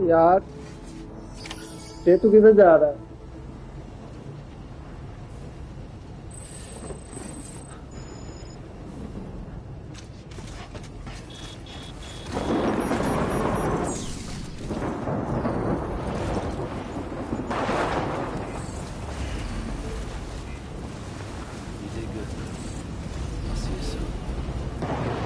यार ये तू किधर जा रहा है? You did good. I'll see you soon.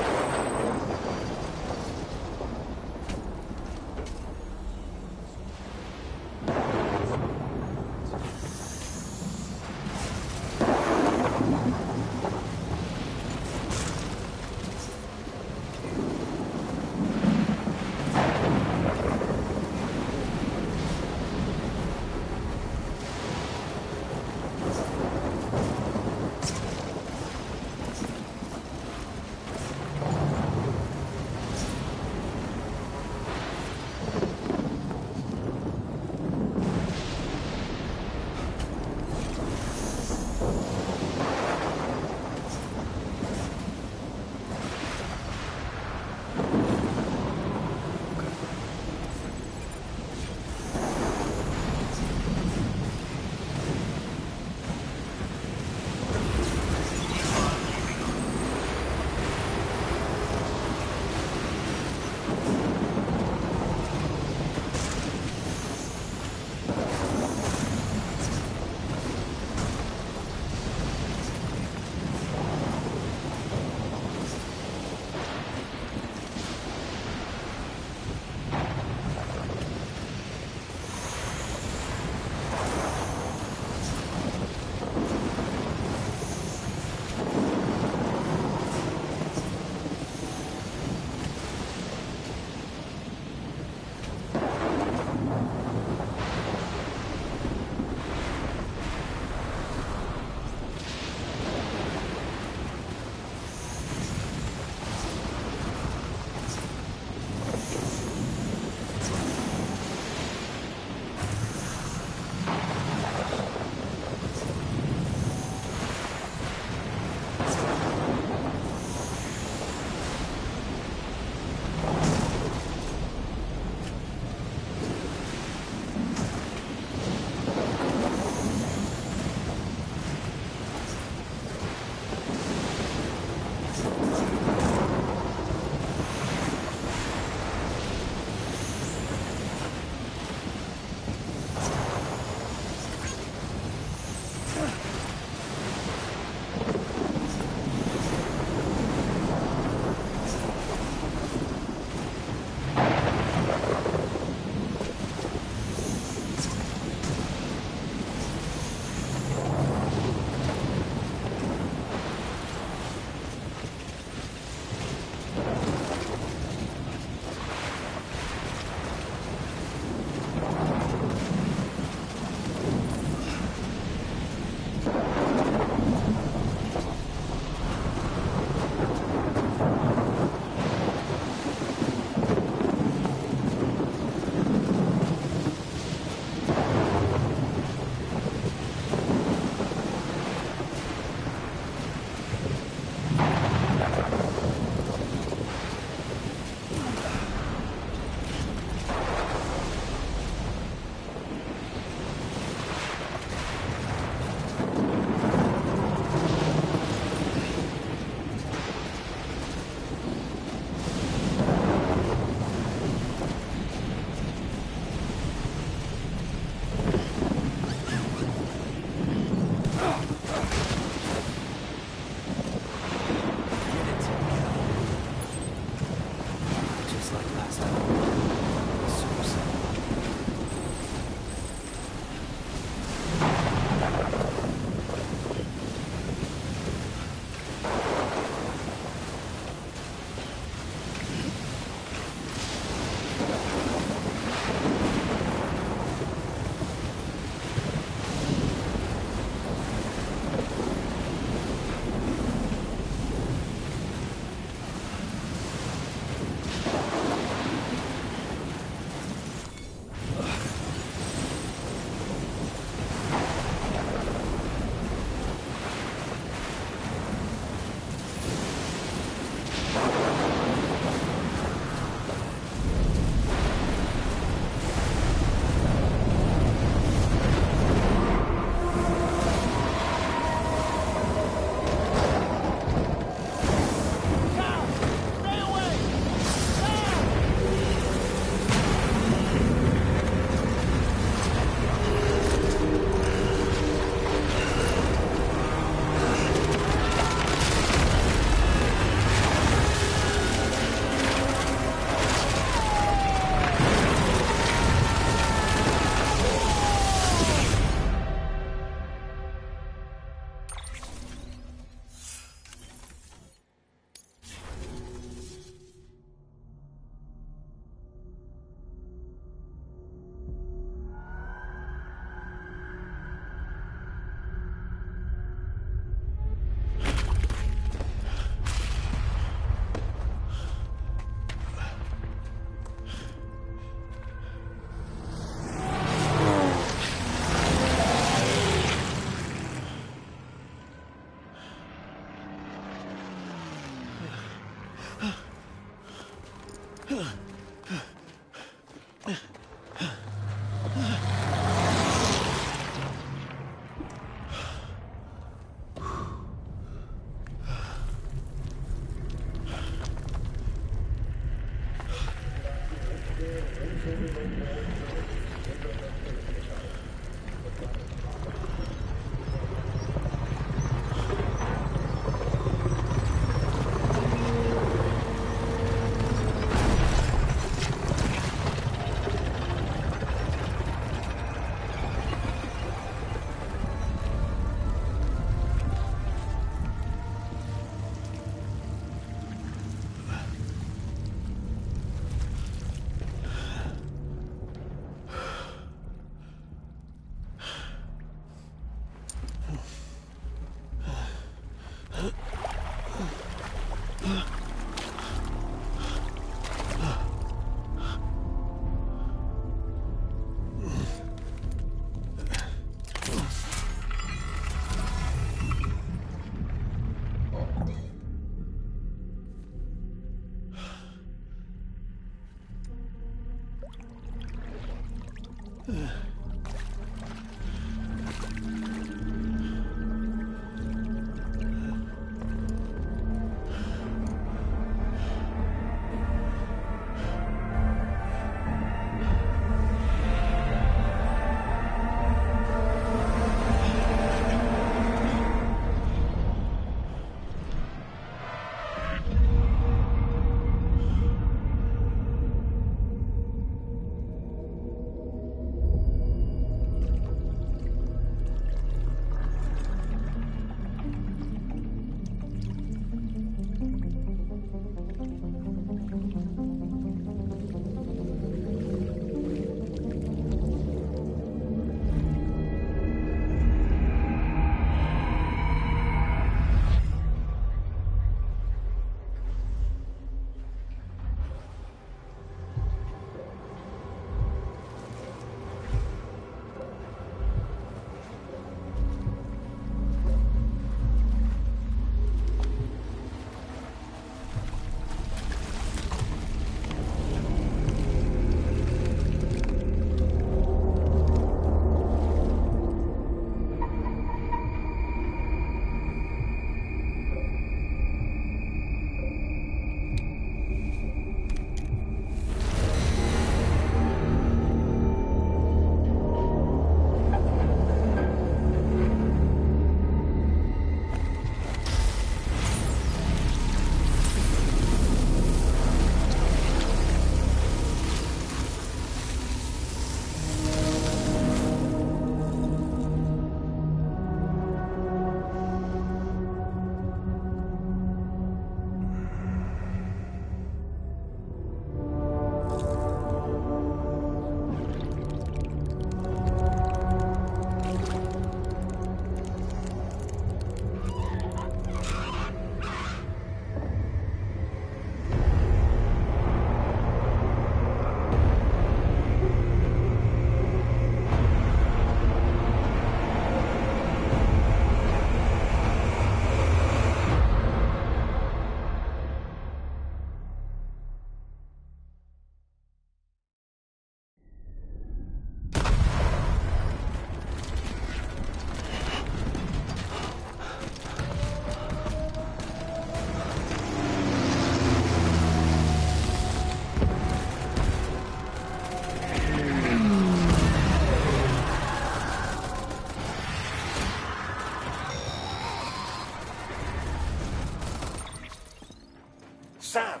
Sam!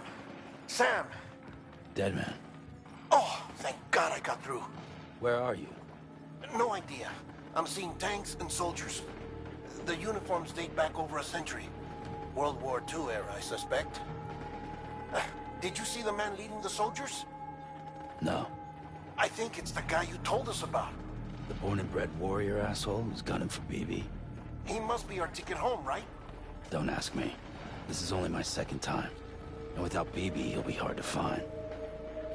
Sam! Dead man. Oh, thank God I got through. Where are you? No idea. I'm seeing tanks and soldiers. The uniforms date back over a century. World War II era, I suspect. Did you see the man leading the soldiers? No. I think it's the guy you told us about. The born and bred warrior asshole who's gunning for BB. He must be our ticket home, right? Don't ask me. This is only my second time. And without BB, he'll be hard to find.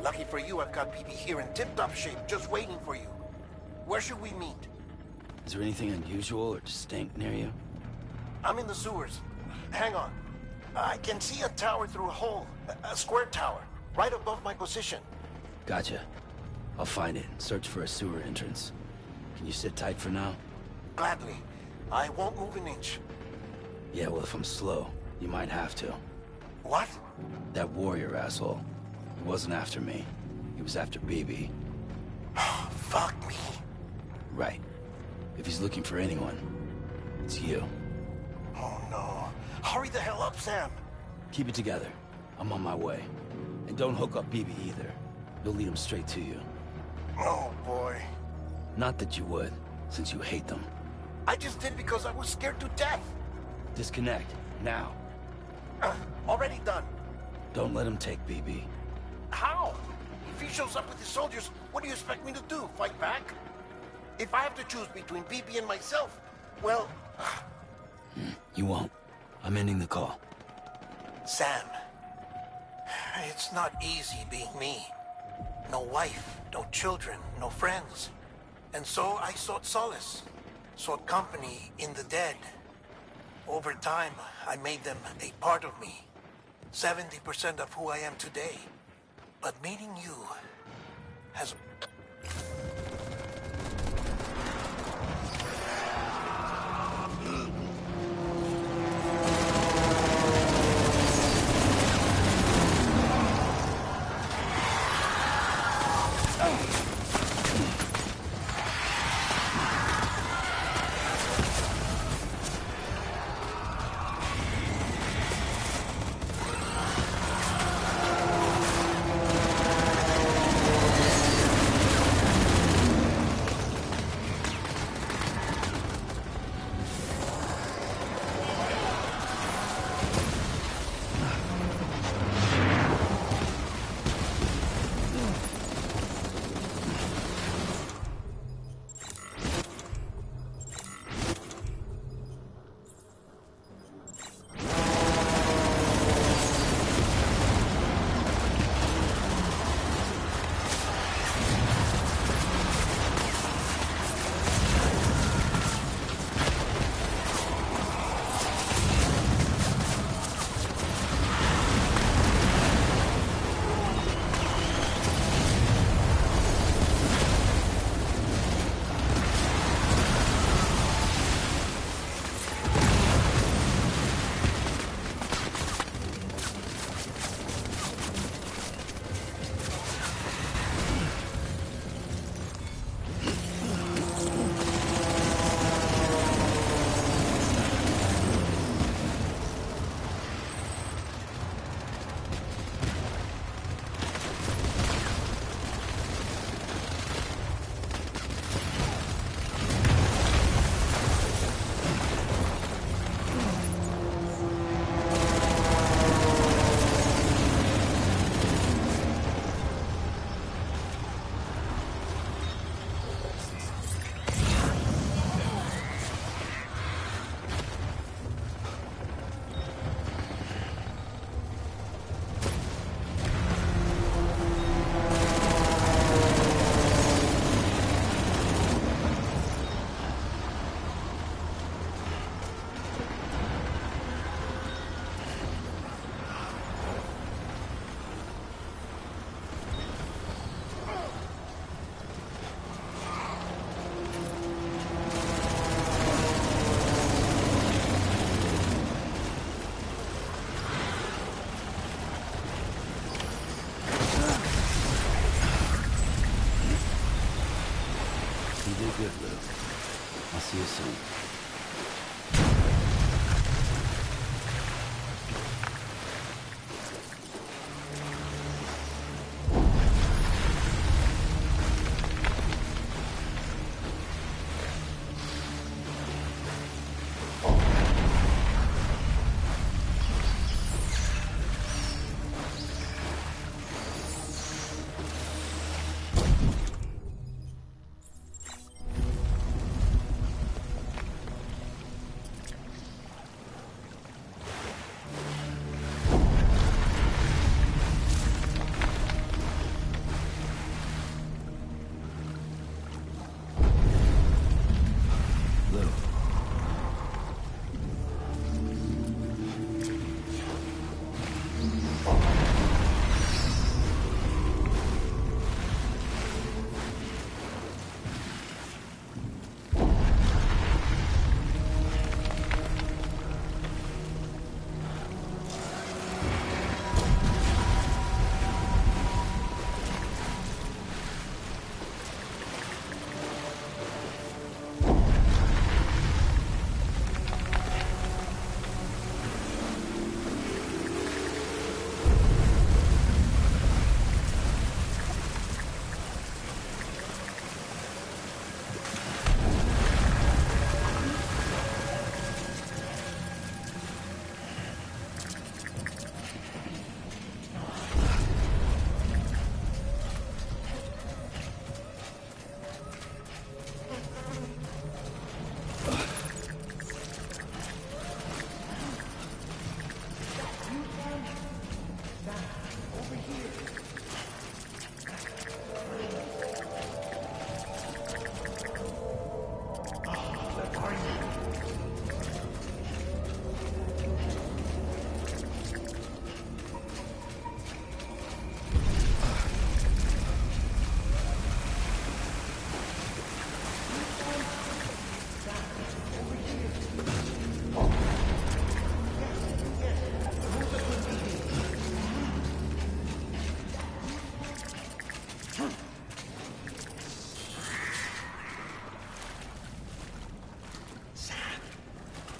Lucky for you, I've got BB here in tip-top shape, just waiting for you. Where should we meet? Is there anything unusual or distinct near you? I'm in the sewers. Hang on. I can see a tower through a hole. A square tower. Right above my position. Gotcha. I'll find it and search for a sewer entrance. Can you sit tight for now? Gladly. I won't move an inch. Yeah, well, if I'm slow, you might have to. What? That warrior asshole. He wasn't after me. He was after BB. Fuck me. Right. If he's looking for anyone, it's you. Oh no. Hurry the hell up, Sam. Keep it together. I'm on my way. And don't hook up BB either. You'll lead him straight to you. Oh boy. Not that you would, since you hate them. I just did because I was scared to death. Disconnect, now. Already done. Don't let him take BB. How? If he shows up with his soldiers, what do you expect me to do? Fight back? If I have to choose between BB and myself, well... You won't. I'm ending the call. Sam, it's not easy being me. No wife, no children, no friends. And so I sought solace, sought company in the dead. Over time, I made them a part of me. 70% of who I am today. But meeting you has... You did good, Lou. I'll see you soon.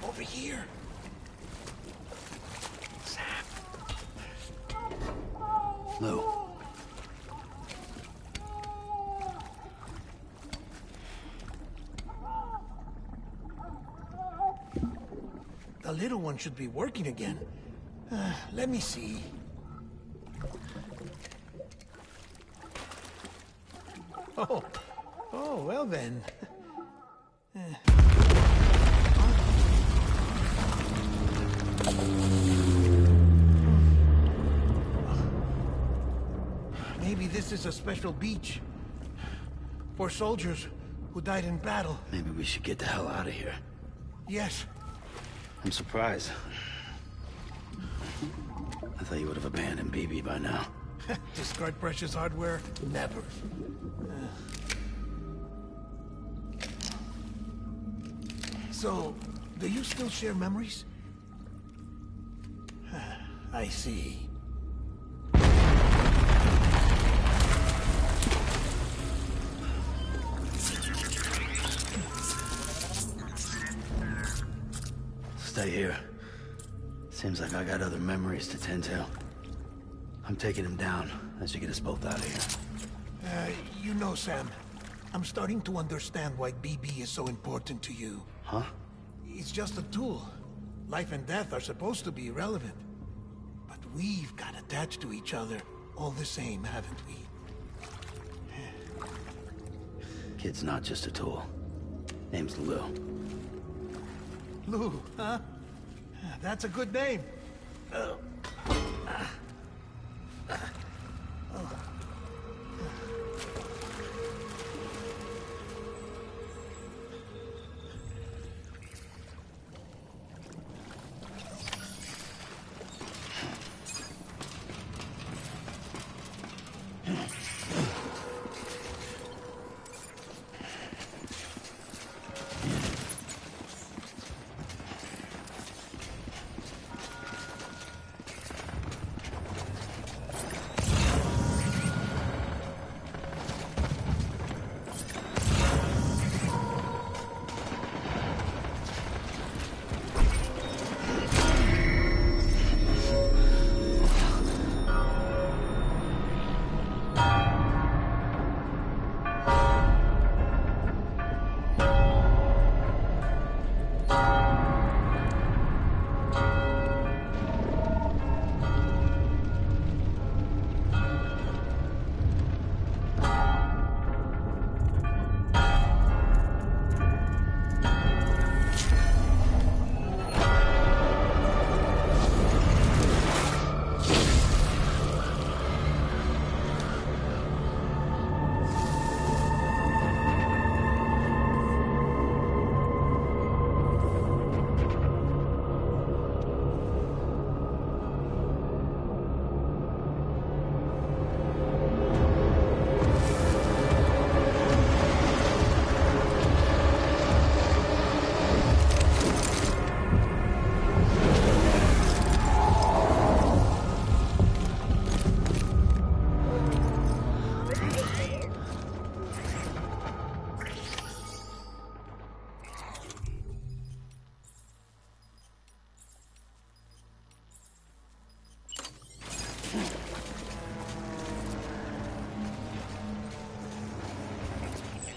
Over here. Sam. Lou. The little one should be working again. Let me see. Oh, well then. Maybe this is a special beach for soldiers who died in battle. Maybe we should get the hell out of here. Yes. I'm surprised. I thought you would have abandoned BB by now. Discard precious hardware? Never. So, do you still share memories? I see. Stay here. Seems like I got other memories to tend to. I'm taking him down as you get us both out of here. You know, Sam, I'm starting to understand why BB is so important to you. Huh? It's just a tool. Life and death are supposed to be irrelevant. But we've got attached to each other all the same, haven't we? Kid's not just a tool. Name's Lou. Lou, huh? That's a good name.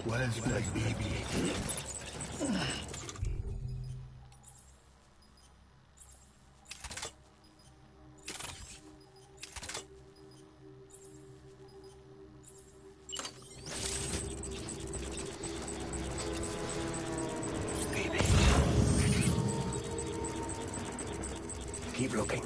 Where's my baby? Keep looking.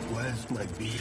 Where's my baby?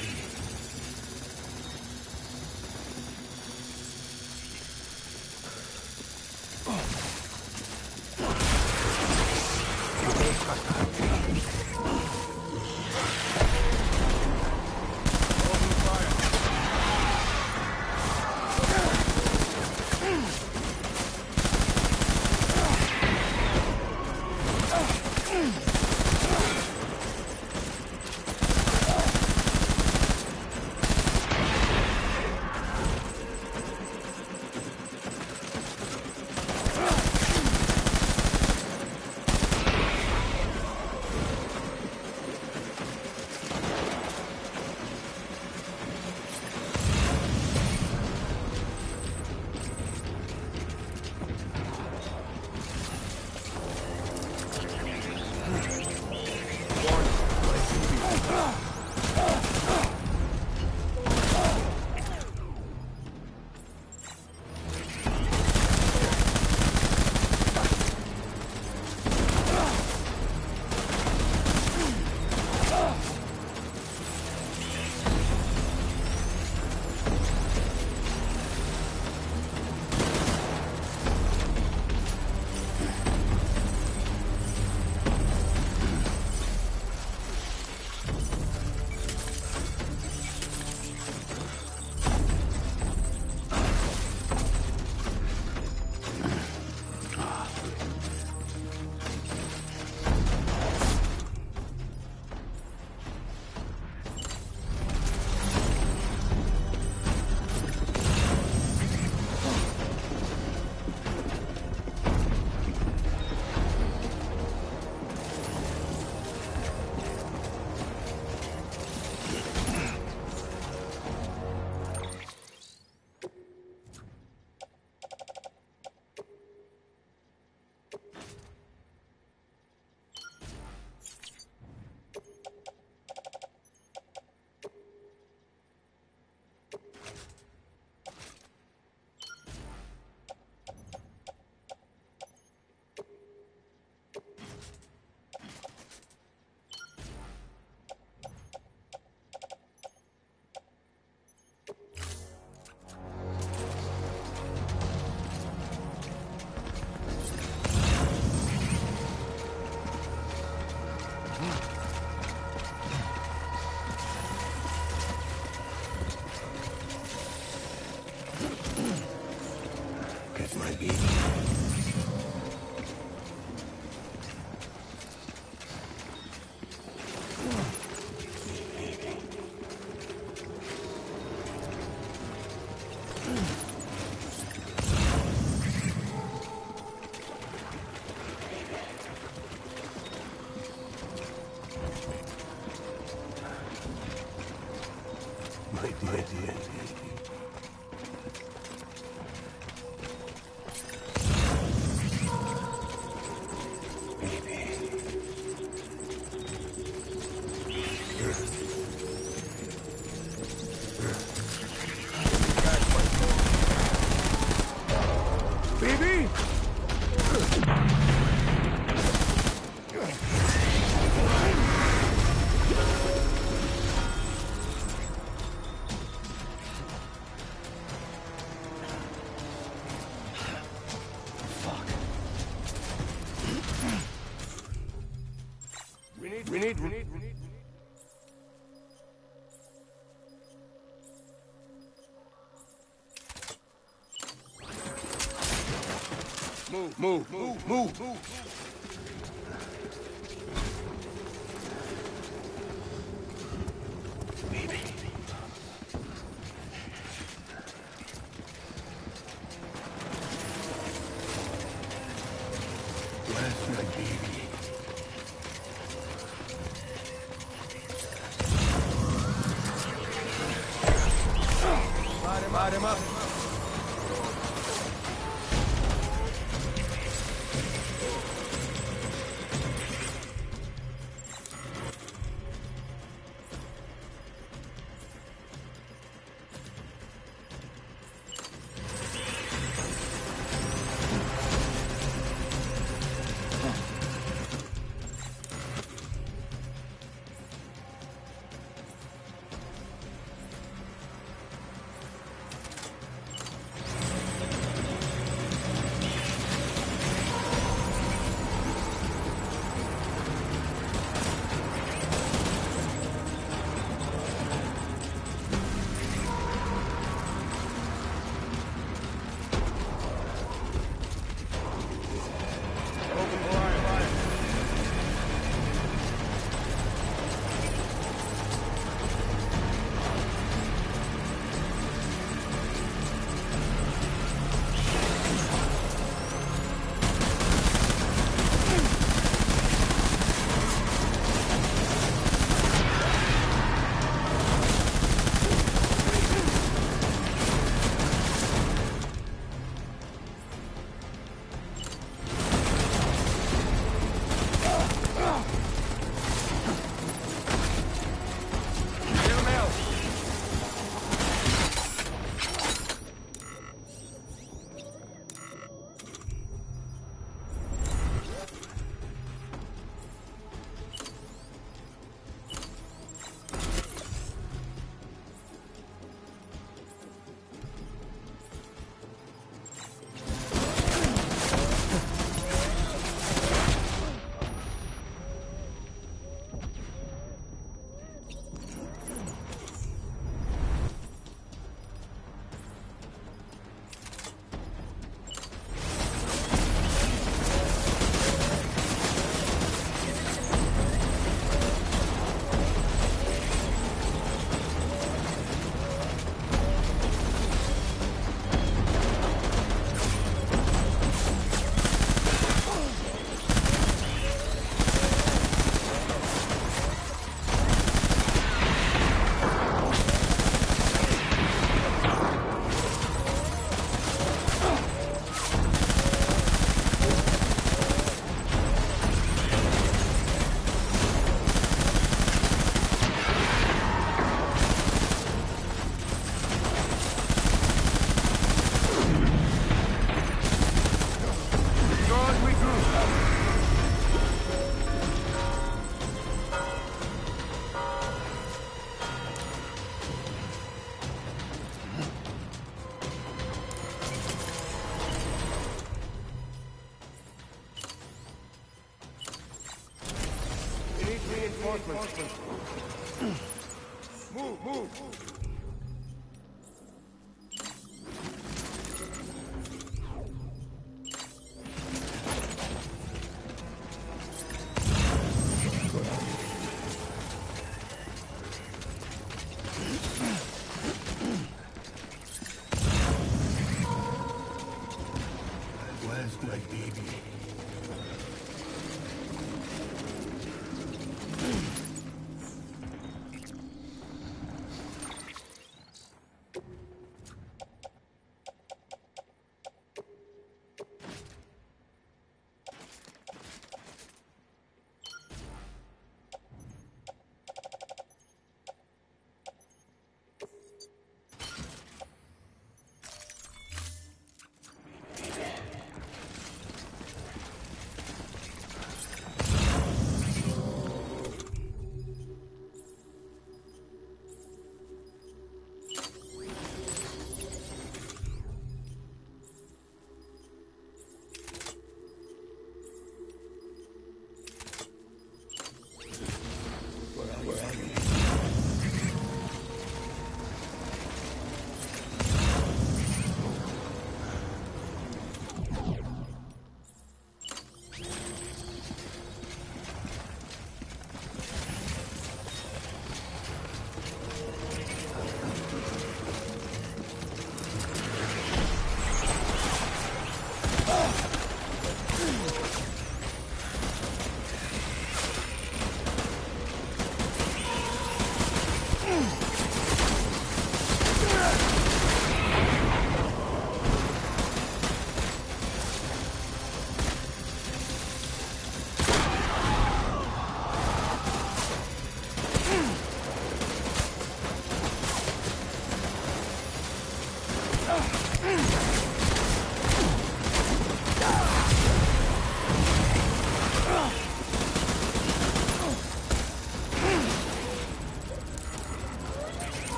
Get my baby. My dear. Baby! We need. Move. Baby. Light him up. Move! Where's my baby?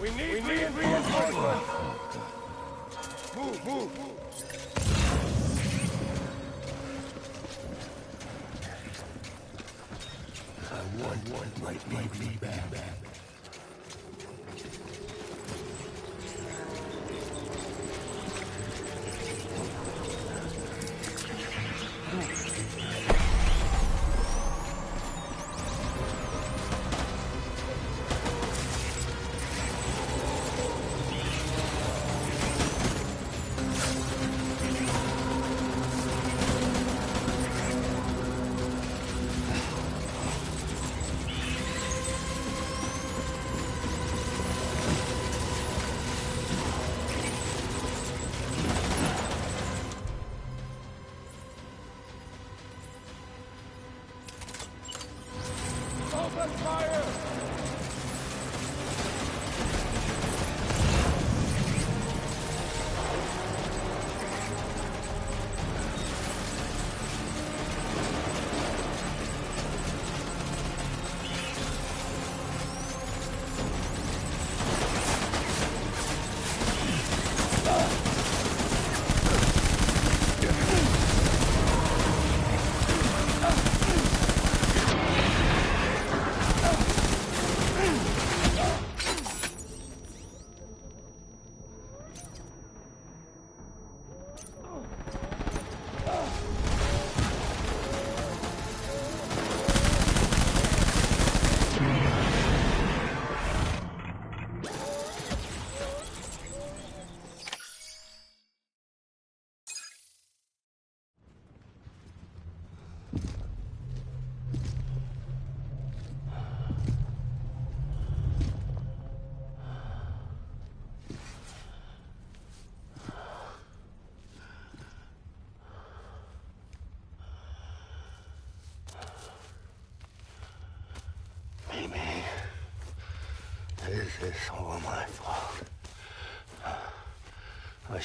We need reinforcements. Move. I want my baby back. Open fire! Amy, this is all my fault. I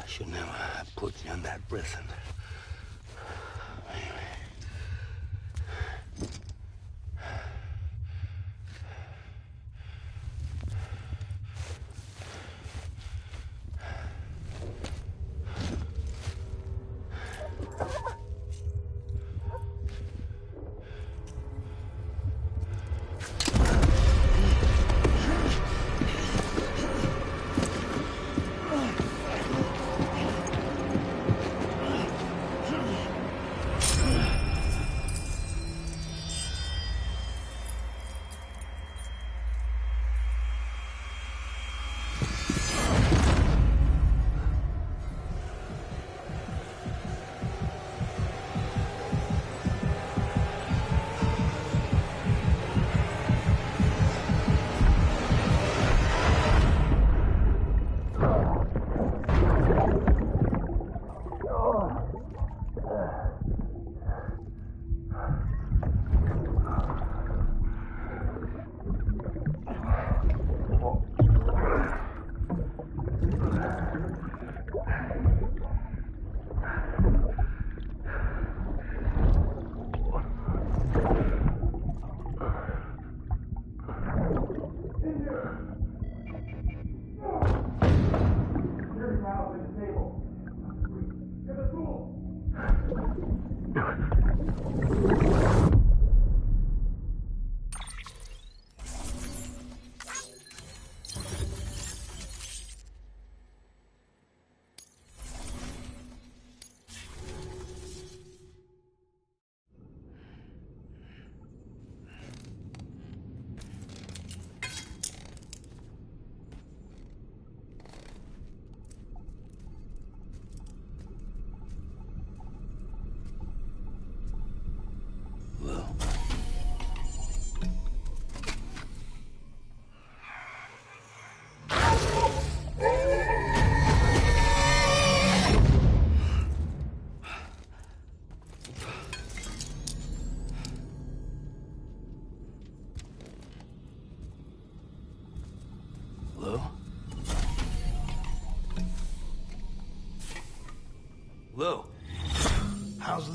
should never have put you in that prison. Amy.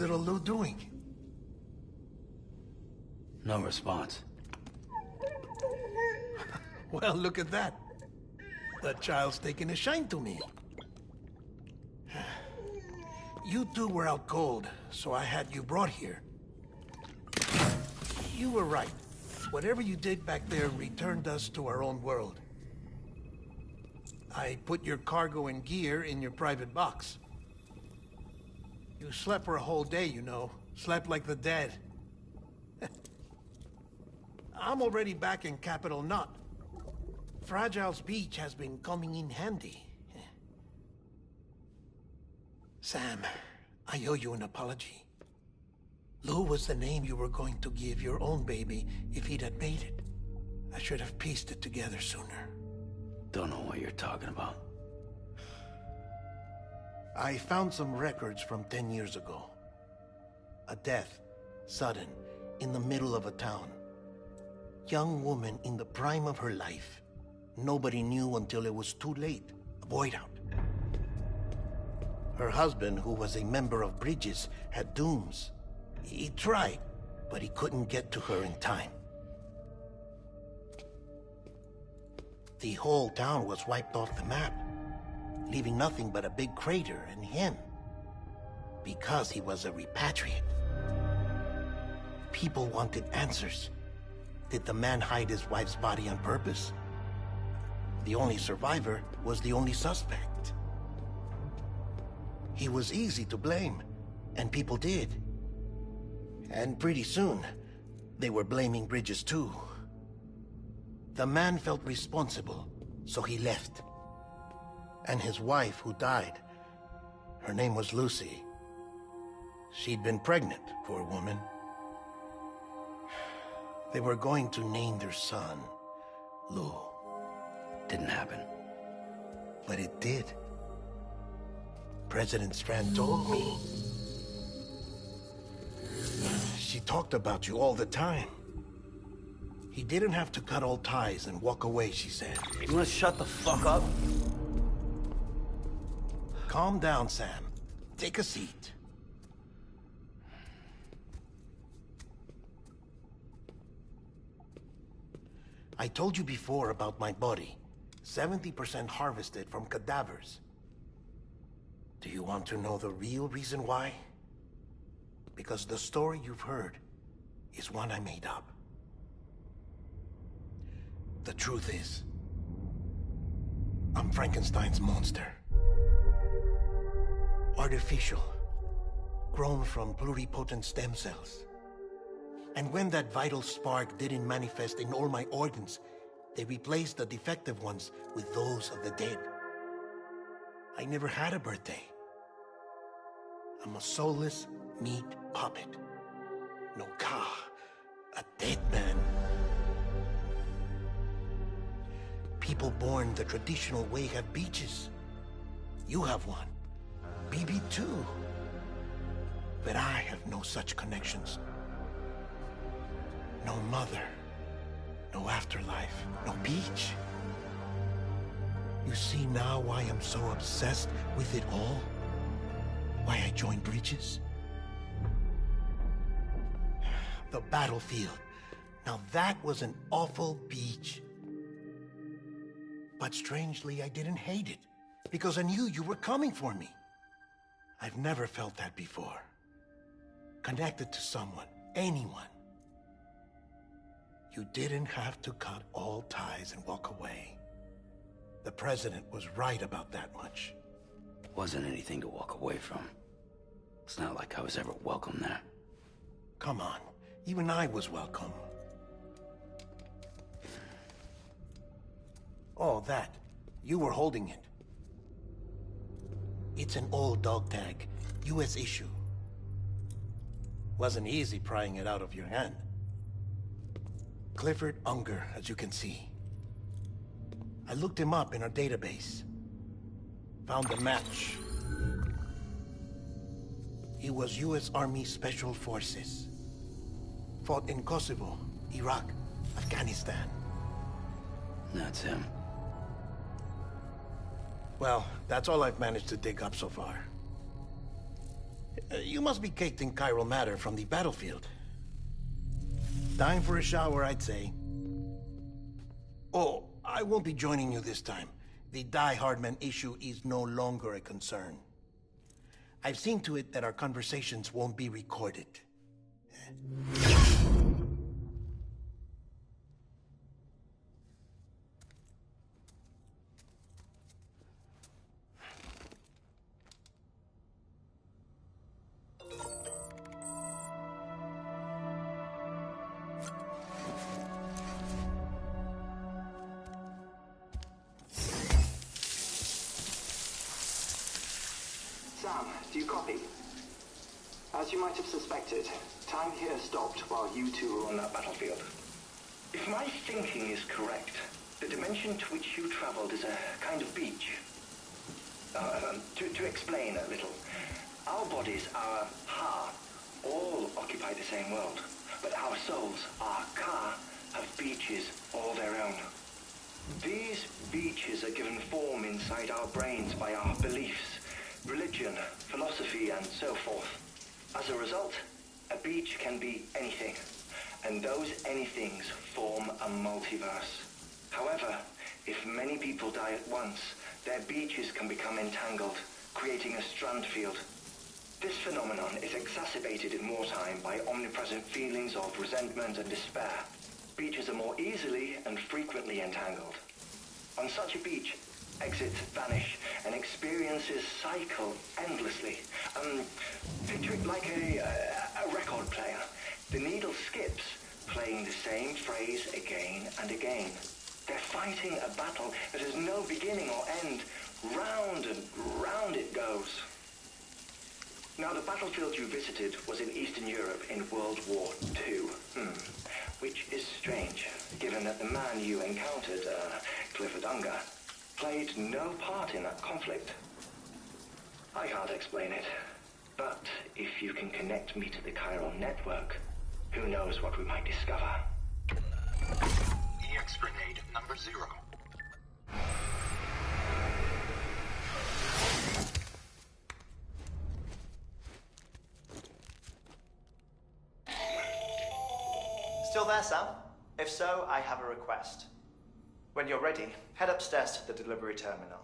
little Lou doing? No response. Well, look at that. The child's taking a shine to me. You two were out cold, so I had you brought here. You were right. Whatever you did back there returned us to our own world. I put your cargo and gear in your private box. You slept for a whole day, you know. Slept like the dead. I'm already back in Capital Knot. Fragile's beach has been coming in handy. Sam, I owe you an apology. Lou was the name you were going to give your own baby if he'd had made it. I should have pieced it together sooner. Don't know what you're talking about. I found some records from 10 years ago. A death, sudden, in the middle of a town. Young woman in the prime of her life. Nobody knew until it was too late. A void out. Her husband, who was a member of Bridges, had dooms. He tried, but he couldn't get to her in time. The whole town was wiped off the map, leaving nothing but a big crater and him. Because he was a repatriate. People wanted answers. Did the man hide his wife's body on purpose? The only survivor was the only suspect. He was easy to blame, and people did. And pretty soon, they were blaming Bridges too. The man felt responsible, so he left. And his wife, who died, her name was Lucy. She'd been pregnant, poor woman. They were going to name their son Lou. Didn't happen. But it did. President Strand told me. She talked about you all the time. He didn't have to cut all ties and walk away, she said. You wanna shut the fuck up? Calm down, Sam. Take a seat. I told you before about my body. 70% harvested from cadavers. Do you want to know the real reason why? Because the story you've heard is one I made up. The truth is, I'm Frankenstein's monster. Artificial, grown from pluripotent stem cells. And when that vital spark didn't manifest in all my organs, they replaced the defective ones with those of the dead. I never had a birthday. I'm a soulless meat puppet. No ka, a dead man. People born the traditional way have beaches. You have one. BB too. But I have no such connections. No mother. No afterlife. No beach. You see now why I'm so obsessed with it all? Why I joined Bridges? The battlefield. Now that was an awful beach. But strangely, I didn't hate it. Because I knew you were coming for me. I've never felt that before. Connected to someone, anyone. You didn't have to cut all ties and walk away. The president was right about that much. Wasn't anything to walk away from. It's not like I was ever welcome there. Come on, even I was welcome. Oh, that. You were holding it. It's an old dog tag, US issue. Wasn't easy prying it out of your hand. Clifford Unger, as you can see. I looked him up in our database. Found a match. He was US Army Special Forces. Fought in Kosovo, Iraq, Afghanistan. That's him. Well, that's all I've managed to dig up so far. You must be caked in chiral matter from the battlefield. Time for a shower, I'd say. Oh, I won't be joining you this time. The Die Hardman issue is no longer a concern. I've seen to it that our conversations won't be recorded. Sam, do you copy? As you might have suspected, time here stopped while you two were on that battlefield. If my thinking is correct, the dimension to which you traveled is a kind of beach. To explain a little, our bodies, our ha, all occupy the same world, but our souls, our ka, have beaches all their own. These beaches are given form inside our brains by our beliefs, religion, philosophy, and so forth. As a result, a beach can be anything, and those anythings form a multiverse. However, if many people die at once, their beaches can become entangled, creating a strand field. This phenomenon is exacerbated in wartime by omnipresent feelings of resentment and despair. Beaches are more easily and frequently entangled. On such a beach, exits vanish and experiences cycle endlessly. Picture it like a record player. The needle skips, playing the same phrase again and again. They're fighting a battle that has no beginning or end. Round and round it goes. Now, the battlefield you visited was in Eastern Europe in World War II. Which is strange, given that the man you encountered, Clifford Unger, played no part in that conflict. I can't explain it, but if you can connect me to the chiral network, who knows what we might discover. EX grenade number 0. Still there, Sam? If so, I have a request. When you're ready, head upstairs to the delivery terminal.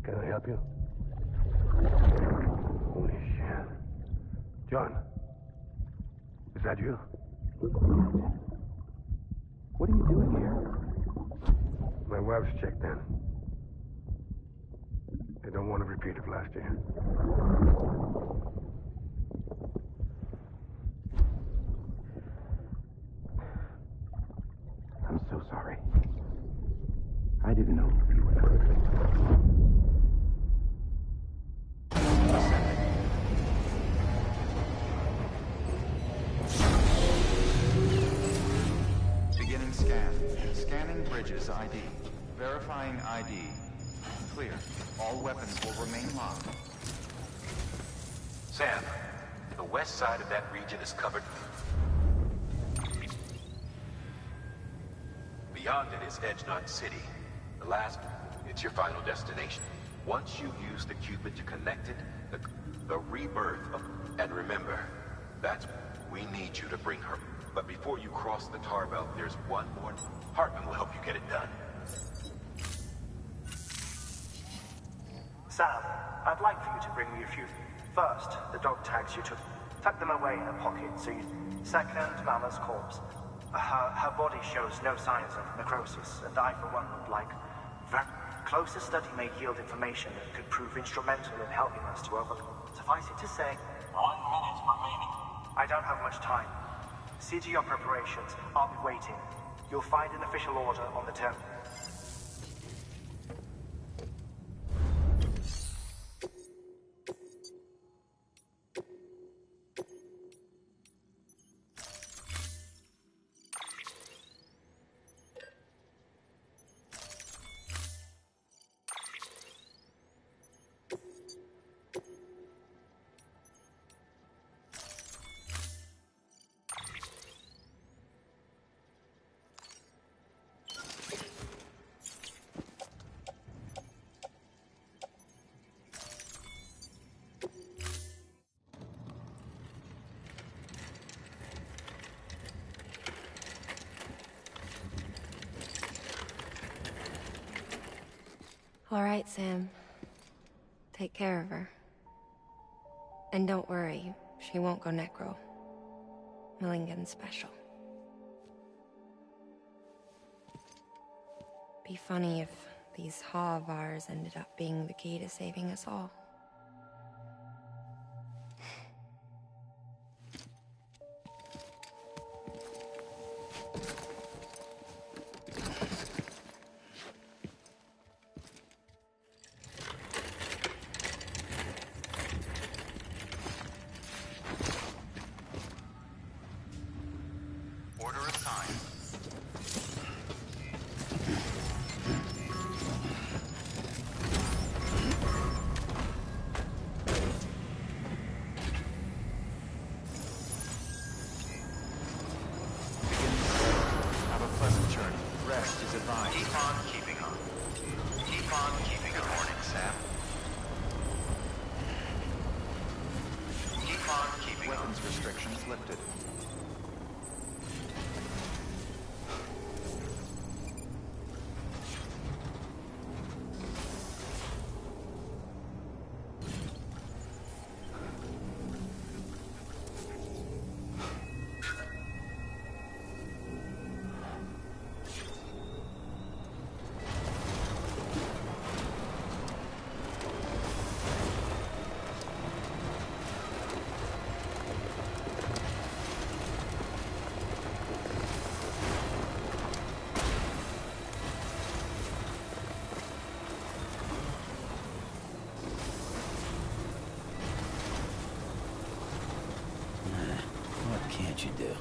Can I help you? Holy shit. John, is that you? What are you doing here? My wife's checked in. They don't want to repeat of last year. I'm so sorry. I didn't know you were perfect. Beginning scan. Scanning bridges ID. Verifying ID. Clear. All weapons will remain locked. Sam, the west side of that region is covered. Beyond it is Edgenut City. The last, it's your final destination. Once you use the Cupid to connect it, The rebirth of... And remember, we need you to bring her. But before you cross the tar belt, there's one more. Hartman will help you get it done. Sam, I'd like for you to bring me a few... First, the dog tags you took. Tuck them away in a pocket so you... Second, Mama's corpse. Her body shows no signs of necrosis, and I, for one, would like... Closer study may yield information that could prove instrumental in helping us to overcome. Suffice it to say... 1 minute remaining. I don't have much time. See to your preparations. I'll be waiting. You'll find an official order on the terminal. All right, Sam. Take care of her. And don't worry, she won't go necro. Millingen's special. Be funny if these Ha of ours ended up being the key to saving us all. Order assigned. Have a pleasant journey. Rest is advised. Keep on keeping on. Keep on keeping on. Good morning, Sam. Keep on keeping on. Weapons restrictions lifted. What can't you do?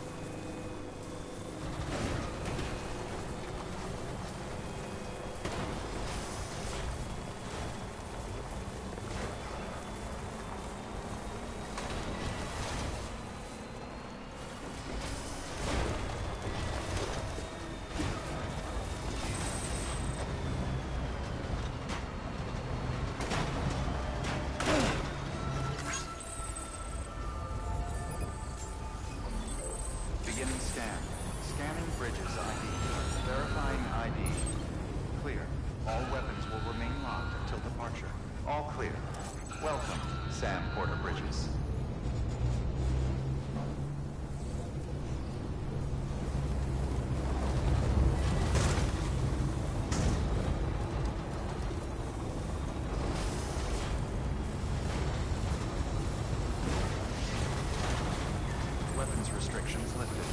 Beginning scan. Scanning bridges ID. Verifying ID. Clear. All weapons will remain locked until departure. All clear. Welcome, Sam Porter Bridges. Weapons restrictions lifted.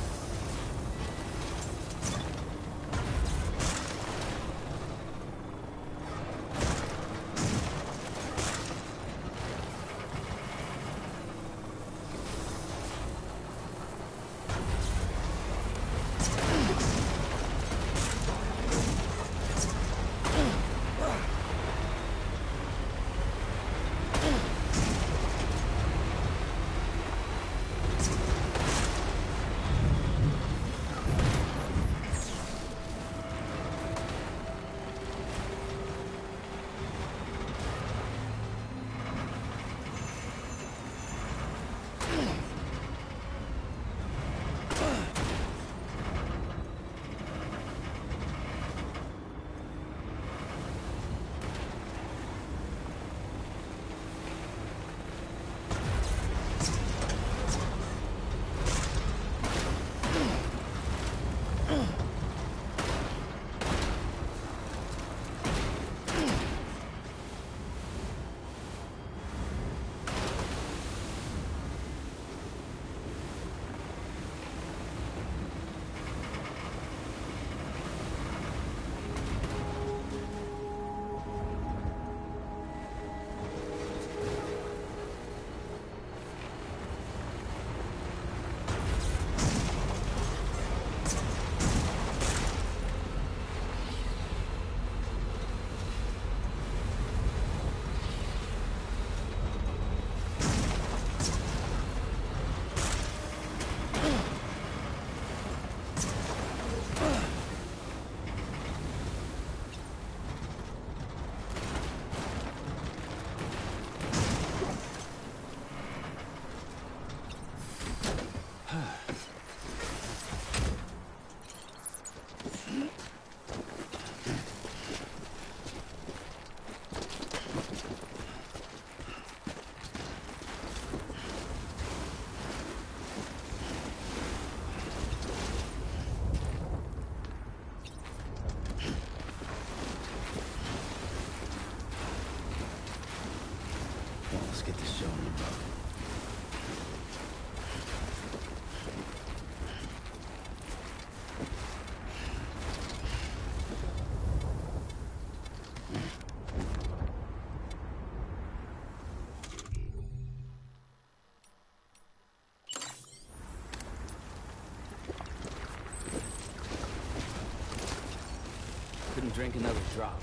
drink another drop.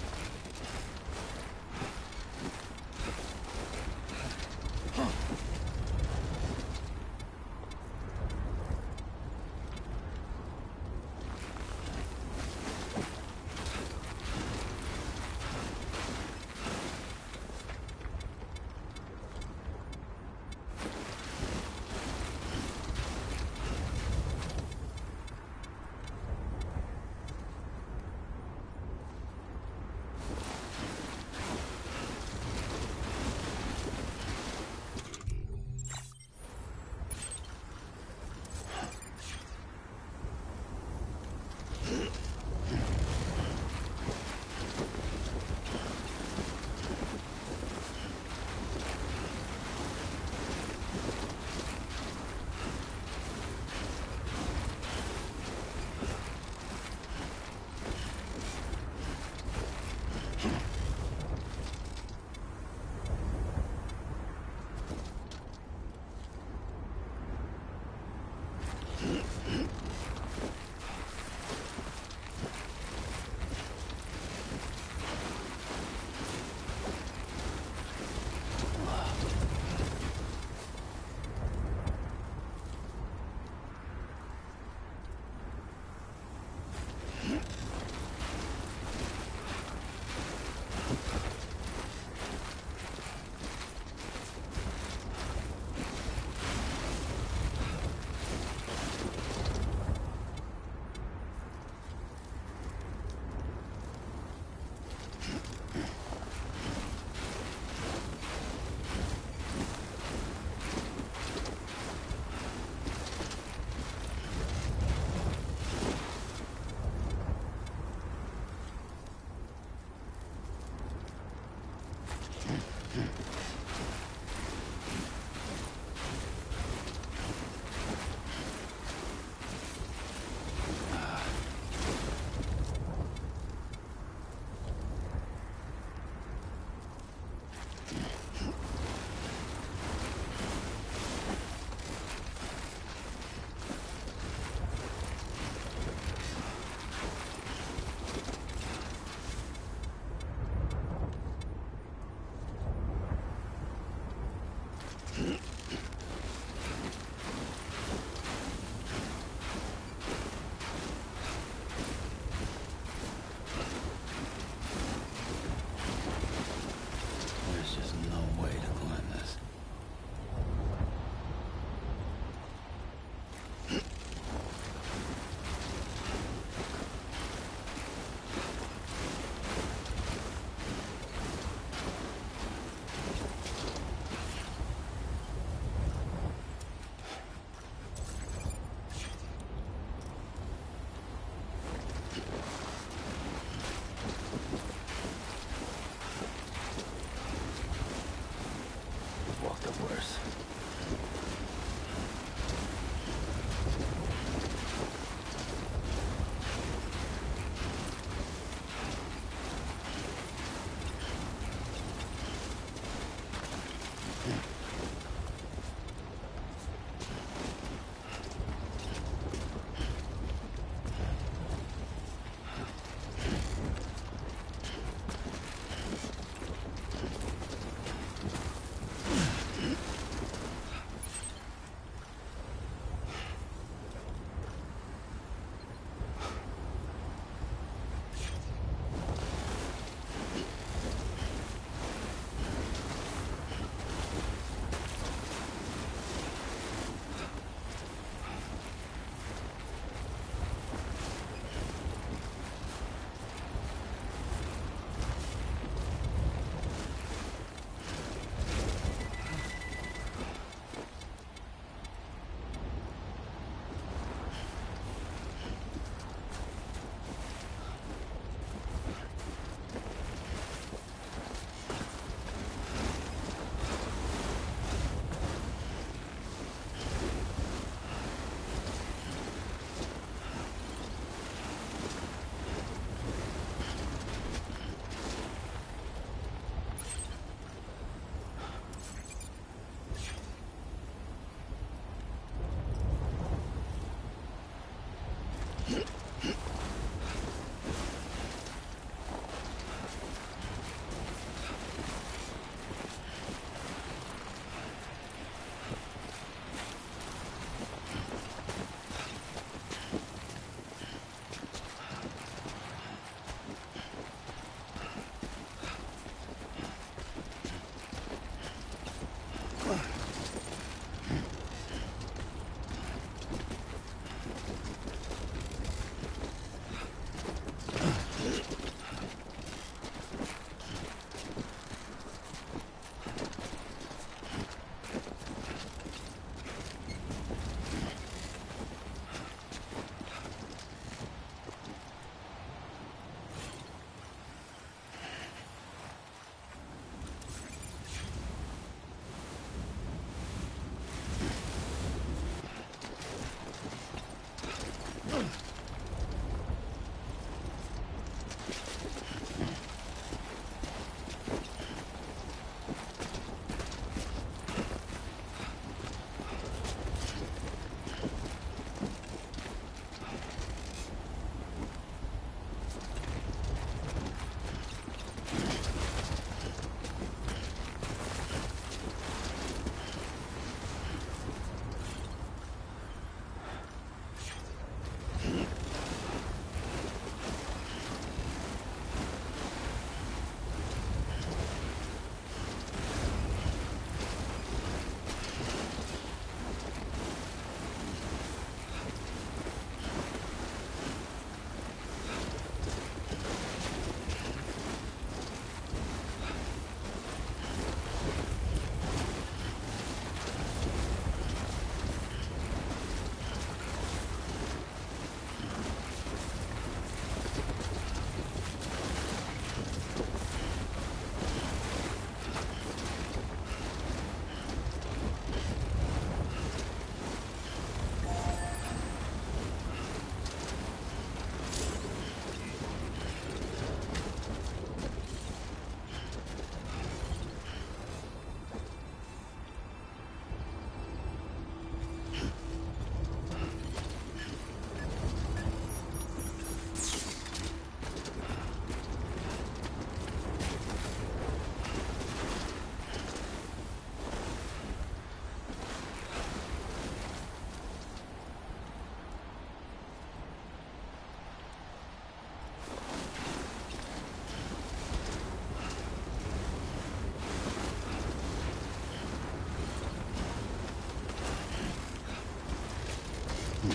Beginning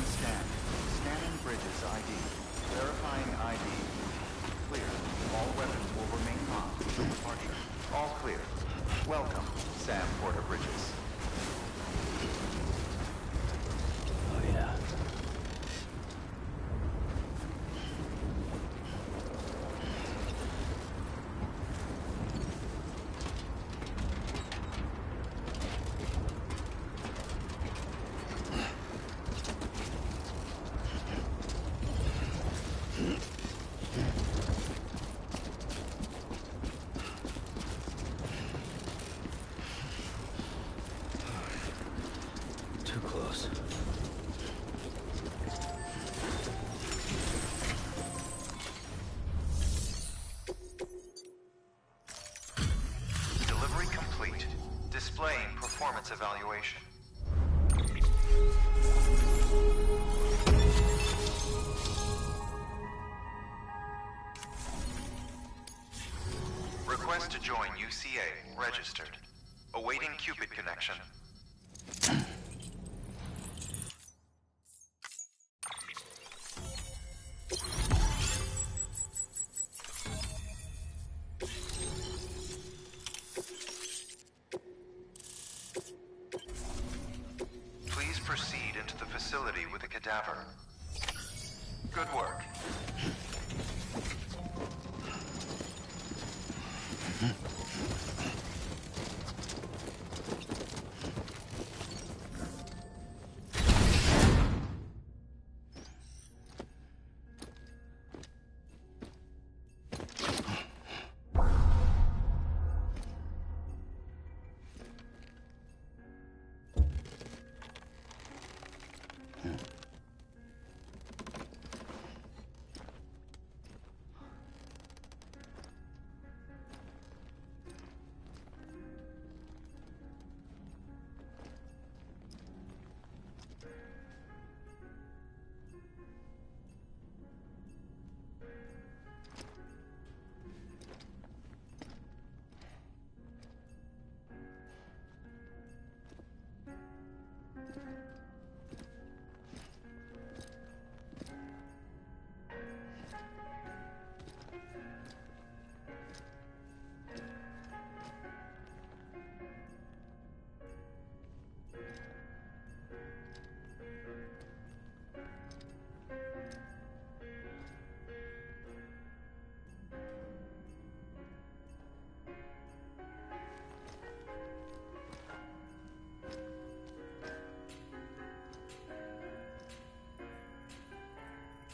scan. Scanning bridges ID. Verifying ID. Clear. All weapons will remain locked until departure. All clear. Welcome, Sam Porter Bridges. Oh, yeah. Too close. Delivery complete. Displaying performance evaluation. Request to join UCA. Registered. Awaiting Cupid connection. Please proceed into the facility with the cadaver. Good work.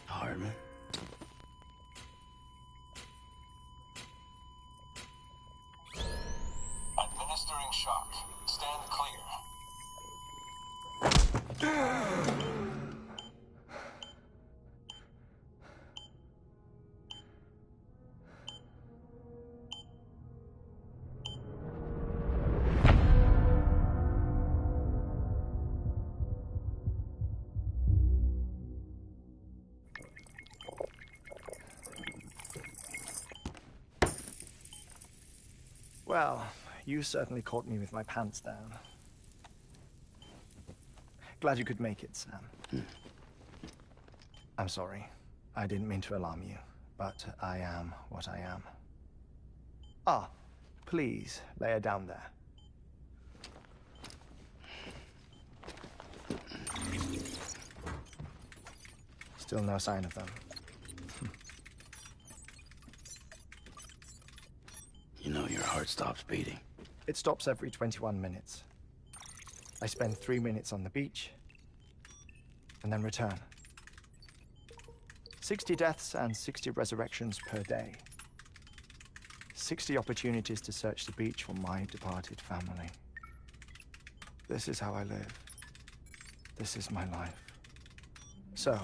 Hardman? Administering shock. Stand clear. Well, you certainly caught me with my pants down. Glad you could make it, Sam. I'm sorry. I didn't mean to alarm you, but I am what I am. Ah, please, lay her down there. Still no sign of them. You know your heart stops beating. It stops every 21 minutes. I spend 3 minutes on the beach, and then return. 60 deaths and 60 resurrections per day. 60 opportunities to search the beach for my departed family. This is how I live. This is my life. So,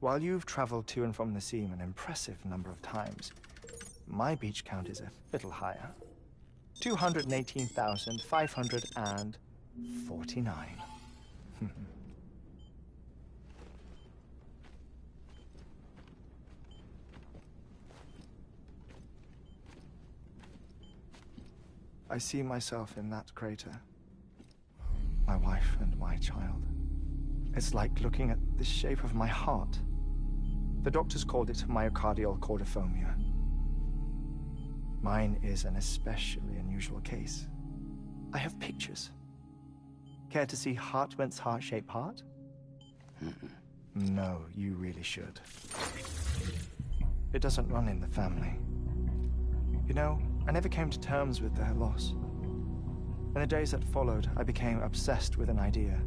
While you've traveled to and from the sea an impressive number of times, my beach count is a little higher. 218,549. I see myself in that crater. My wife and my child. It's like looking at the shape of my heart. The doctors called it myocardial cordiformia. Mine is an especially unusual case. I have pictures. Care to see Hartman's heart-shaped heart? No, you really should. It doesn't run in the family. You know, I never came to terms with their loss. In the days that followed, I became obsessed with an idea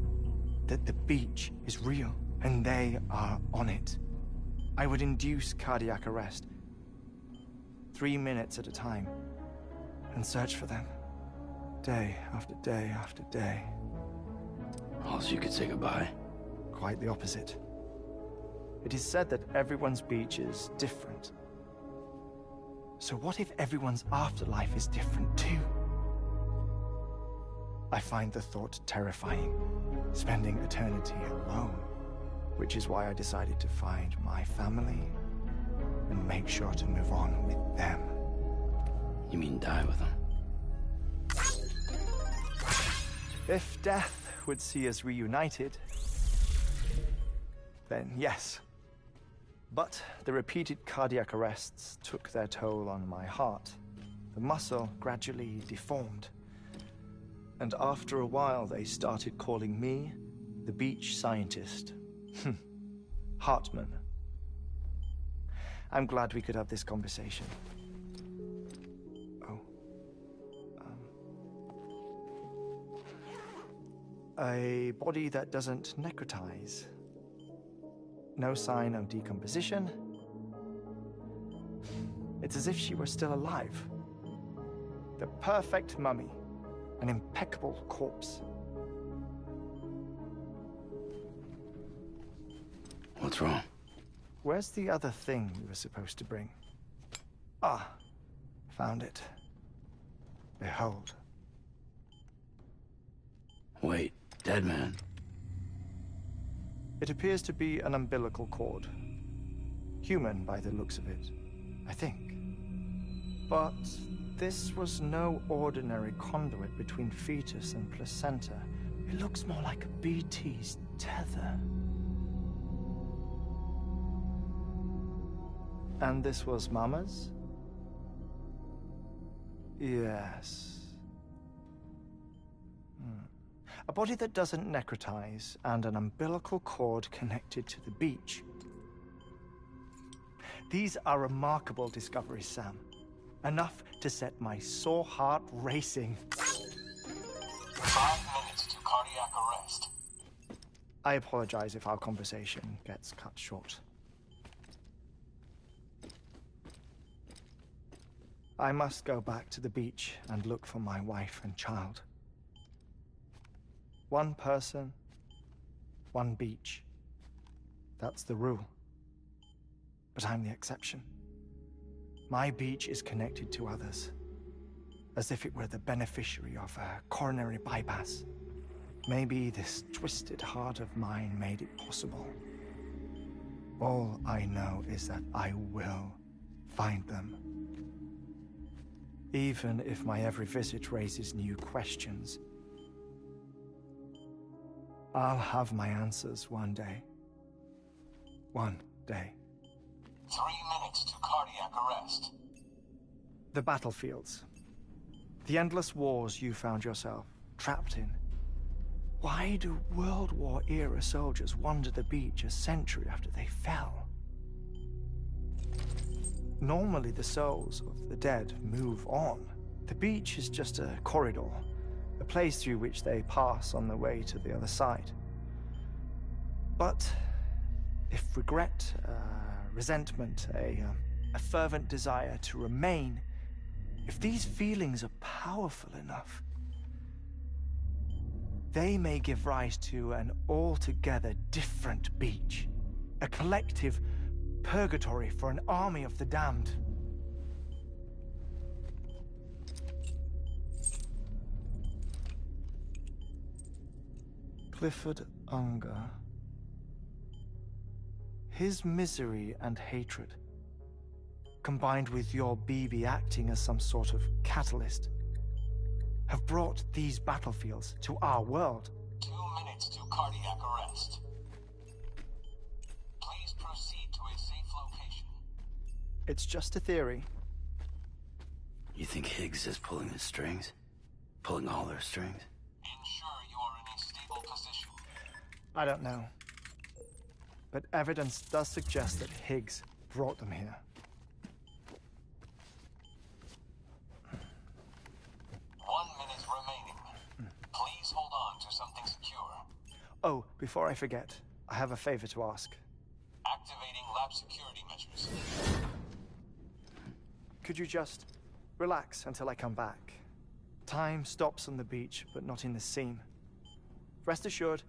that the beach is real, and they are on it. I would induce cardiac arrest, 3 minutes at a time, and search for them, day after day after day. Oh, so you could say goodbye? Quite the opposite. It is said that everyone's beach is different. So what if everyone's afterlife is different too? I find the thought terrifying, spending eternity alone, which is why I decided to find my family and make sure to move on with them. You mean die with them? If death would see us reunited, then yes. But the repeated cardiac arrests took their toll on my heart. The muscle gradually deformed. And after a while, they started calling me the beach scientist. Hartman. I'm glad we could have this conversation. Oh. A body that doesn't necrotize. No sign of decomposition. It's as if she were still alive. The perfect mummy. An impeccable corpse. What's wrong? Where's the other thing we were supposed to bring? Ah, found it. Behold. Wait, dead man? It appears to be an umbilical cord. Human by the looks of it, I think. But this was no ordinary conduit between fetus and placenta. It looks more like a BT's tether. And this was Mama's? Yes. A body that doesn't necrotize and an umbilical cord connected to the beach. These are remarkable discoveries, Sam. Enough to set my sore heart racing. 5 minutes to cardiac arrest. I apologize if our conversation gets cut short. I must go back to the beach and look for my wife and child. One person, one beach. That's the rule. But I'm the exception. My beach is connected to others, as if it were the beneficiary of a coronary bypass. Maybe this twisted heart of mine made it possible. All I know is that I will find them. Even if my every visit raises new questions, I'll have my answers one day. One day. 3 minutes to cardiac arrest. The battlefields. The endless wars you found yourself trapped in. Why do World War-era soldiers wander the beach a century after they fell? Normally the souls of the dead move on. The beach is just a corridor, a place through which they pass on the way to the other side. But if regret, resentment, a fervent desire to remain, if these feelings are powerful enough, they may give rise to an altogether different beach. A collective purgatory for an army of the damned. Clifford Unger. His misery and hatred, combined with your BB acting as some sort of catalyst, have brought these battlefields to our world. 2 minutes to cardiac arrest. Please proceed to a safe location. It's just a theory. You think Higgs is pulling the strings? Pulling all their strings? Ensure you are in a stable position. I don't know. But evidence does suggest that Higgs brought them here. 1 minute remaining. Please hold on to something secure. Oh, before I forget, I have a favor to ask. Activating lab security measures. Could you just relax until I come back? Time stops on the beach, but not in the scene. Rest assured,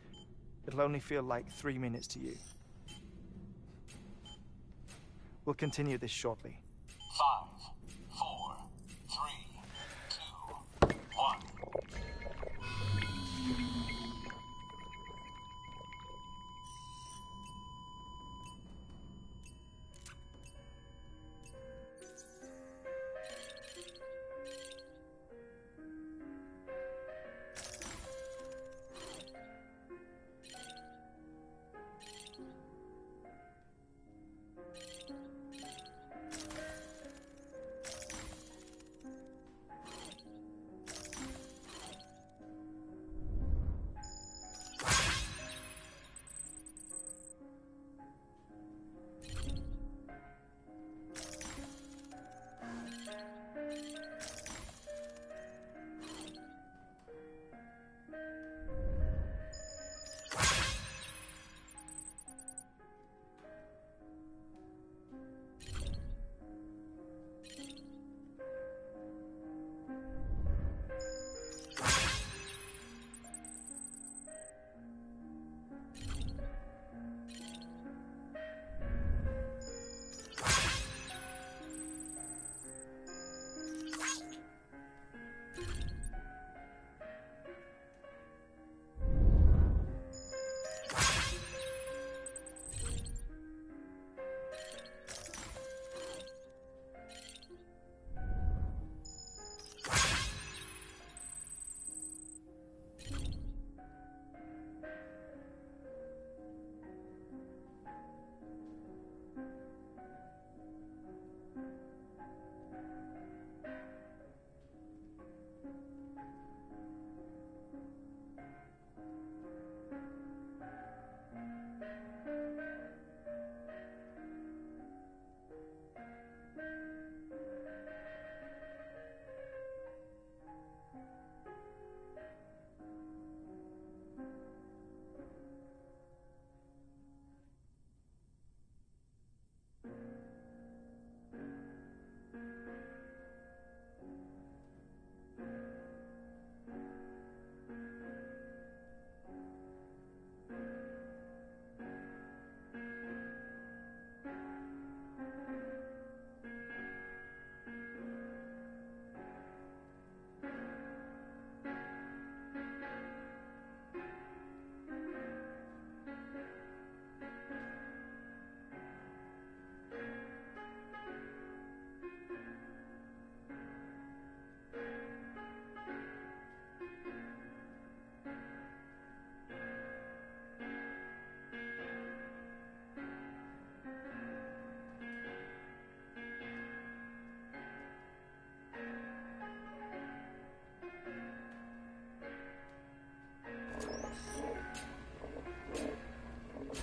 it'll only feel like 3 minutes to you. We'll continue this shortly. 5, 4, 3, 2, 1.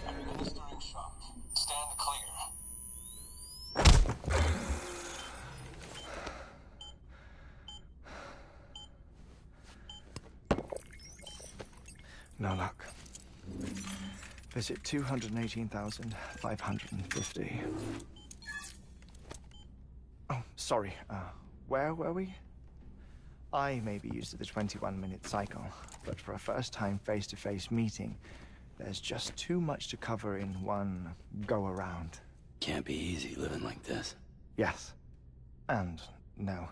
Administering shock. Stand clear. No luck. Visit 218,550. Oh, sorry. Where were we? I may be used to the 21-minute cycle, but for a first-time face-to-face meeting, There's just too much to cover in one go-around. Can't be easy living like this. Yes. And no.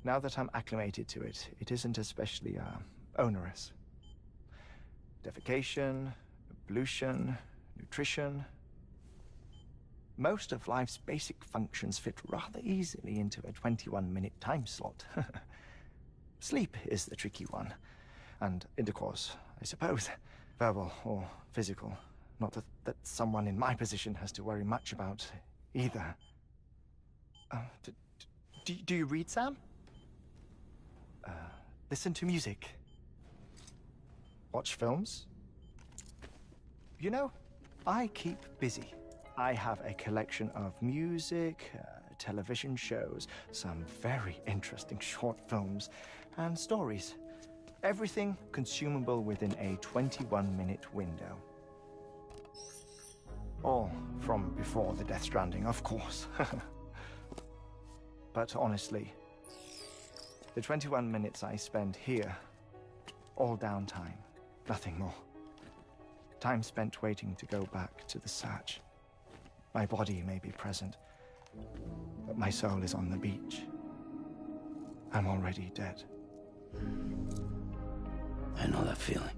Now that I'm acclimated to it, it isn't especially, onerous. Defecation, ablution, nutrition. Most of life's basic functions fit rather easily into a 21-minute time slot. Sleep is the tricky one. And intercourse, I suppose. Verbal or physical. Not that someone in my position has to worry much about either. Do you read, Sam? Listen to music. Watch films. You know, I keep busy. I have a collection of music, television shows, some very interesting short films, and stories. Everything consumable within a 21-minute window. All from before the Death Stranding, of course. But honestly, the 21 minutes I spend here, all downtime, nothing more. Time spent waiting to go back to the search. My body may be present, but my soul is on the beach. I'm already dead. I know that feeling.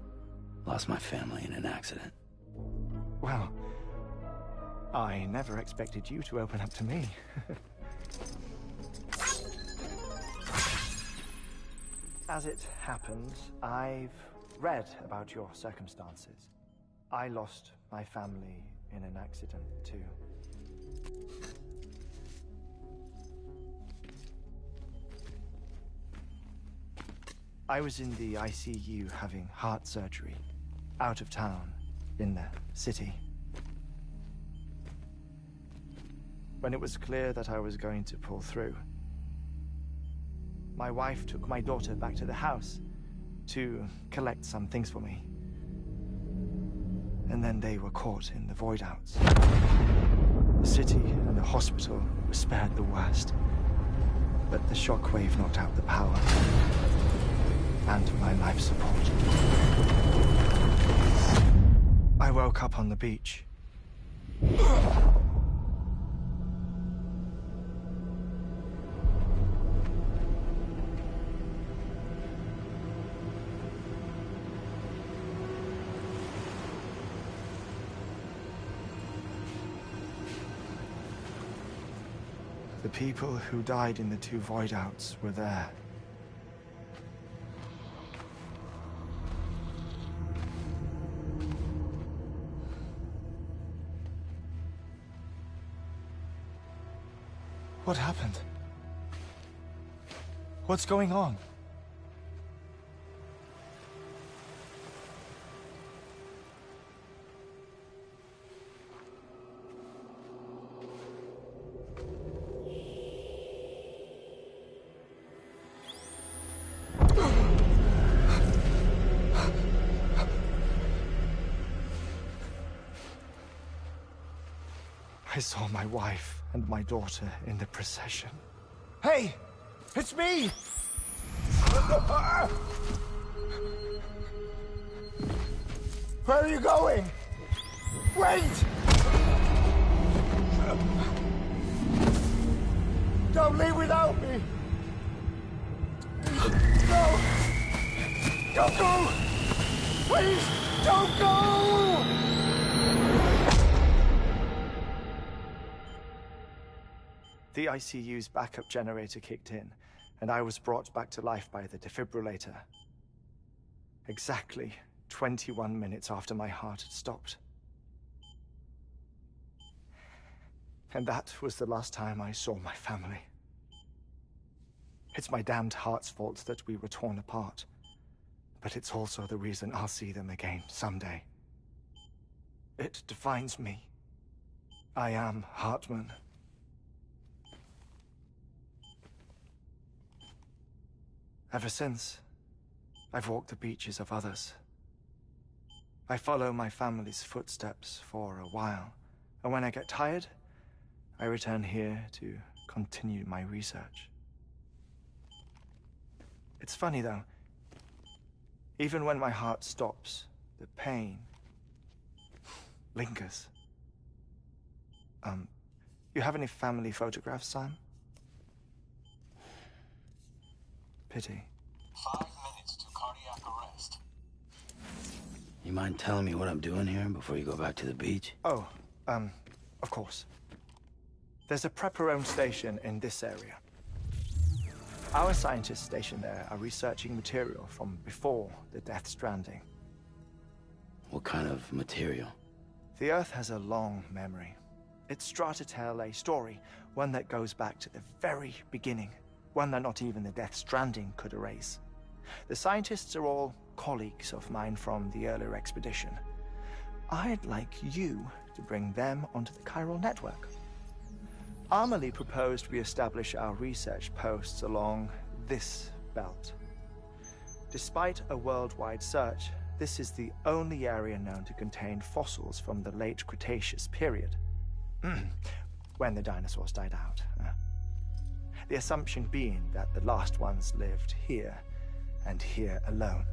Lost my family in an accident. Well, I never expected you to open up to me. As it happens, I've read about your circumstances. I lost my family in an accident, too. I was in the ICU having heart surgery, out of town, in the city. When it was clear that I was going to pull through, my wife took my daughter back to the house to collect some things for me. And then they were caught in the void-outs. The city and the hospital were spared the worst, but the shockwave knocked out the power and my life support. I woke up on the beach. The people who died in the two void-outs were there. What happened? What's going on? I saw my wife and my daughter in the procession. Hey! It's me! Where are you going? Wait! Don't leave without me! No! Don't go! Please, don't go! The ICU's backup generator kicked in, and I was brought back to life by the defibrillator. Exactly 21 minutes after my heart had stopped. And that was the last time I saw my family. It's my damned heart's fault that we were torn apart, but it's also the reason I'll see them again someday. It defines me. I am Hartman. Ever since, I've walked the beaches of others. I follow my family's footsteps for a while, and when I get tired, I return here to continue my research. It's funny though, even when my heart stops, the pain lingers. You have any family photographs, Sam? Pity. 5 minutes to cardiac arrest. You mind telling me what I'm doing here before you go back to the beach? Oh, of course. There's a prep-your-own station in this area. Our scientists stationed there are researching material from before the Death Stranding. What kind of material? The Earth has a long memory. It's trying to tell a story, one that goes back to the very beginning, one that not even the Death Stranding could erase. The scientists are all colleagues of mine from the earlier expedition. I'd like you to bring them onto the chiral network. Amelie proposed we establish our research posts along this belt. Despite a worldwide search, this is the only area known to contain fossils from the late Cretaceous period, when the dinosaurs died out. The assumption being that the last ones lived here, and here alone.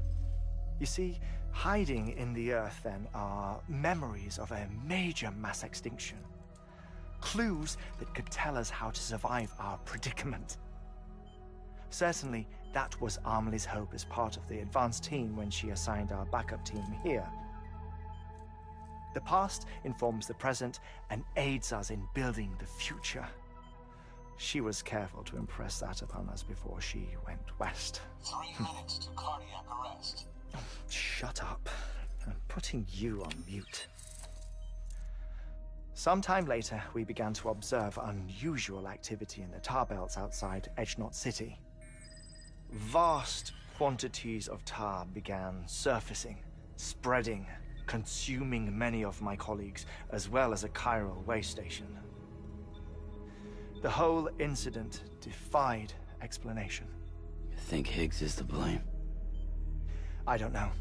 You see, hiding in the Earth, then, are memories of a major mass extinction. Clues that could tell us how to survive our predicament. Certainly, that was Amelie's hope as part of the advanced team when she assigned our backup team here. The past informs the present and aids us in building the future. She was careful to impress that upon us before she went west. 3 minutes to cardiac arrest. Shut up. I'm putting you on mute. Sometime later, we began to observe unusual activity in the tar belts outside Edgenot City. Vast quantities of tar began surfacing, spreading, consuming many of my colleagues, as well as a chiral way station. The whole incident defied explanation. You think Higgs is to blame? I don't know,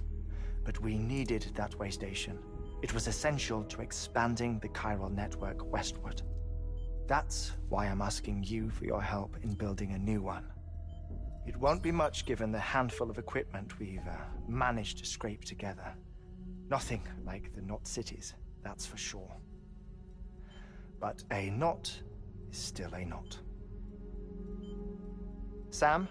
but we needed that way station. It was essential to expanding the chiral network westward. That's why I'm asking you for your help in building a new one. It won't be much given the handful of equipment we've managed to scrape together. Nothing like the knot cities, that's for sure. But a knot is still a knot. Sam,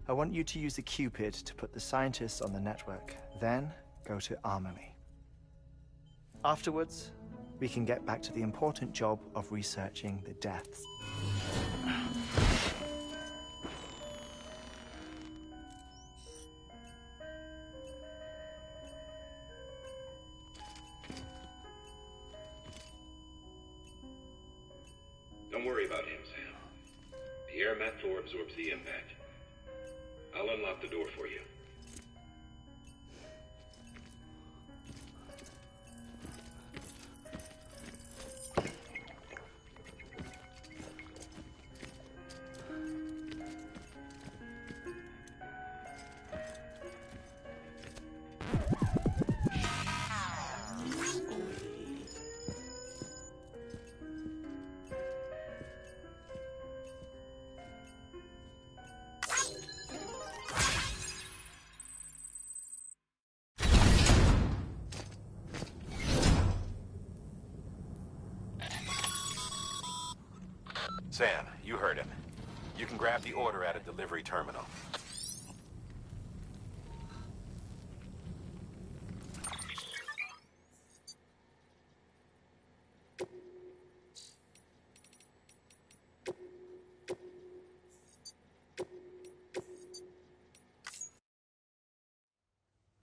I want you to use the Cupid to put the scientists on the network, then go to Amelie. Afterwards, we can get back to the important job of researching the deaths. Don't worry about him, Sam. The air mat floor absorbs the impact. I'll unlock the door for you. Sam, you heard him. You can grab the order at a delivery terminal.